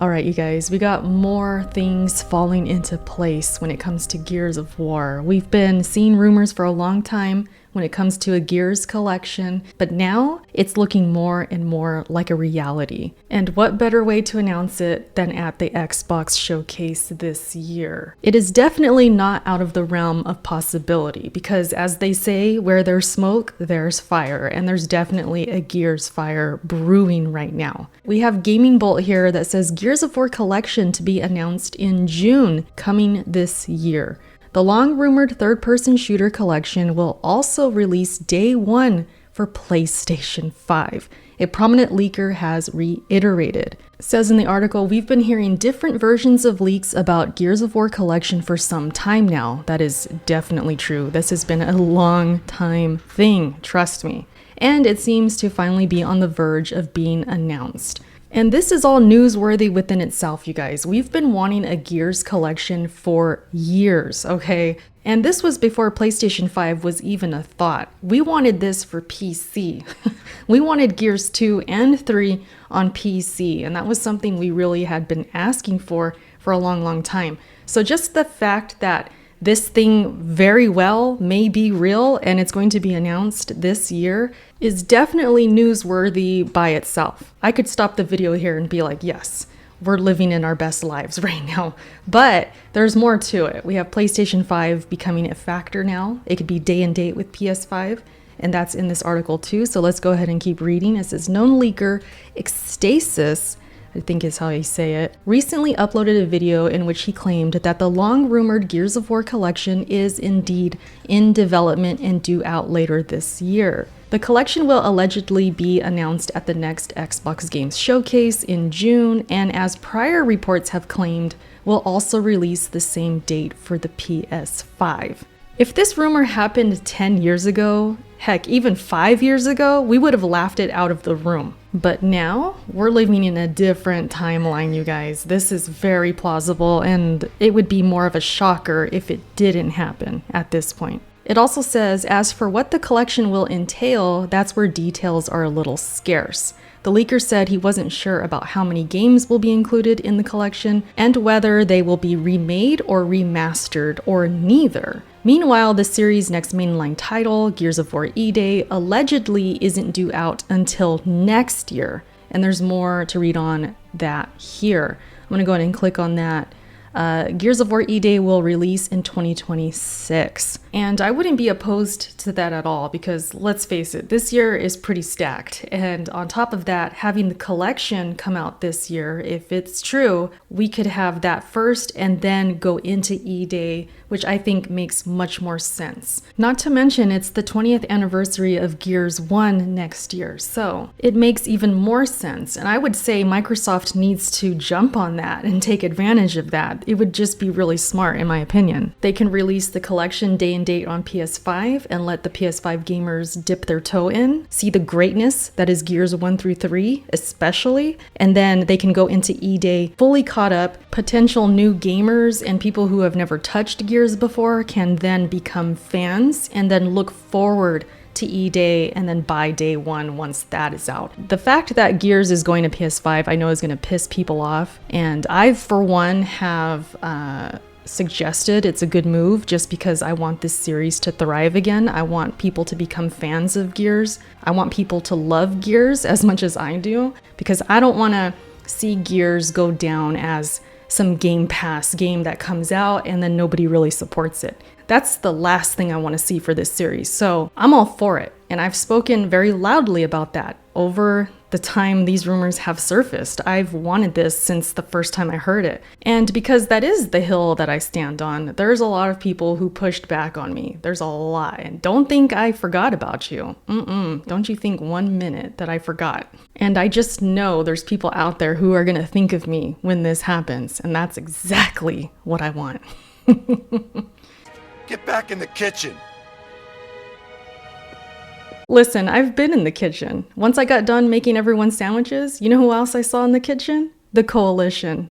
All right, you guys, we got more things falling into place when it comes to Gears of War. We've been seeing rumors for a long time when it comes to a Gears collection, but now it's looking more and more like a reality. And what better way to announce it than at the Xbox showcase this year? It is definitely not out of the realm of possibility because, as they say, where there's smoke, there's fire, and there's definitely a Gears fire brewing right now. We have Gaming Bolt here that says Gears of War collection to be announced in June, coming this year. The long-rumored third-person shooter collection will also release day one for PlayStation 5. A prominent leaker has reiterated. It says in the article, we've been hearing different versions of leaks about Gears of War collection for some time now. That is definitely true. This has been a long time thing, trust me. And it seems to finally be on the verge of being announced. And this is all newsworthy within itself, you guys. We've been wanting a Gears collection for years, okay? And this was before PlayStation 5 was even a thought. We wanted this for PC. We wanted Gears 2 and 3 on PC, and that was something we really had been asking for a long, long time. So just the fact that this thing very well may be real and it's going to be announced this year is definitely newsworthy by itself. I could stop the video here and be like, yes, we're living in our best lives right now. But there's more to it. We have PlayStation 5 becoming a factor now. It could be day and date with PS5. And that's in this article too. So let's go ahead and keep reading. It says, known leaker Ecstasis, I think is how you say it, recently uploaded a video in which he claimed that the long-rumored Gears of War collection is indeed in development and due out later this year. The collection will allegedly be announced at the next Xbox Games Showcase in June, and as prior reports have claimed, will also release the same date for the PS5. If this rumor happened 10 years ago, heck, even 5 years ago, we would have laughed it out of the room. But now, we're living in a different timeline, you guys. This is very plausible, and it would be more of a shocker if it didn't happen at this point. It also says, as for what the collection will entail, that's where details are a little scarce. The leaker said he wasn't sure about how many games will be included in the collection and whether they will be remade or remastered or neither. Meanwhile, the series' next mainline title, Gears of War E-Day, allegedly isn't due out until next year. And there's more to read on that here. I'm going to go ahead and click on that. Gears of War E-Day will release in 2026. And I wouldn't be opposed to that at all because let's face it, this year is pretty stacked. And on top of that, having the collection come out this year, if it's true, we could have that first and then go into E-Day, which I think makes much more sense. Not to mention, it's the 20th anniversary of Gears 1 next year, so it makes even more sense. And I would say Microsoft needs to jump on that and take advantage of that. It would just be really smart, in my opinion. They can release the collection day and date on PS5 and let the PS5 gamers dip their toe in, see the greatness that is Gears 1 through 3, especially, and then they can go into E-Day fully caught up. Potential new gamers and people who have never touched Gears before can then become fans and then look forward to E-Day and then buy day one once that is out. The fact that Gears is going to PS5 I know is going to piss people off, and I for one have suggested it's a good move just because I want this series to thrive again. I want people to become fans of Gears. I want people to love Gears as much as I do because I don't want to see Gears go down as some Game Pass game that comes out and then nobody really supports it. That's the last thing I want to see for this series. So I'm all for it. And I've spoken very loudly about that over the time these rumors have surfaced. I've wanted this since the first time I heard it. And because that is the hill that I stand on, there's a lot of people who pushed back on me. There's a lot. And don't think I forgot about you. Don't you think 1 minute that I forgot. And I just know there's people out there who are going to think of me when this happens. And that's exactly what I want. Get back in the kitchen. Listen, I've been in the kitchen. Once I got done making everyone sandwiches, you know who else I saw in the kitchen? The Coalition.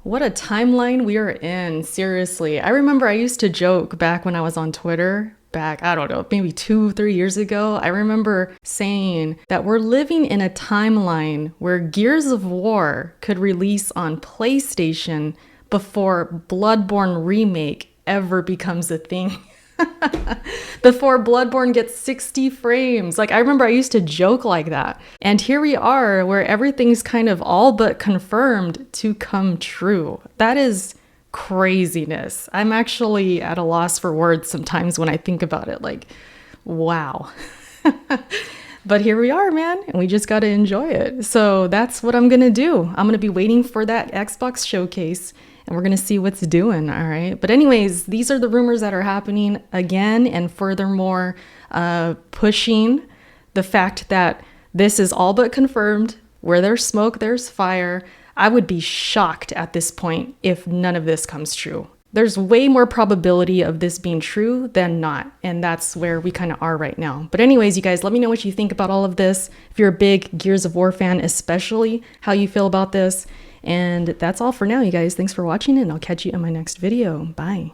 What a timeline we are in, seriously. I remember I used to joke back when I was on Twitter back, I don't know, maybe 2-3 years ago, I remember saying that we're living in a timeline where Gears of War could release on PlayStation before Bloodborne Remake ever becomes a thing. Before Bloodborne gets 60 frames. Like, I remember I used to joke like that. And here we are where everything's kind of all but confirmed to come true. That is craziness. I'm actually at a loss for words sometimes when I think about it. Like, wow. But here we are, man, and we just got to enjoy it. So that's what I'm going to do. I'm going to be waiting for that Xbox showcase, and we're going to see what's doing, all right? But anyways, these are the rumors that are happening again, and furthermore, pushing the fact that this is all but confirmed. Where there's smoke, there's fire. I would be shocked at this point if none of this comes true. There's way more probability of this being true than not, and that's where we kind of are right now. But anyways, you guys, let me know what you think about all of this. If you're a big Gears of War fan, especially, how you feel about this. And that's all for now, you guys. Thanks for watching, and I'll catch you in my next video. Bye.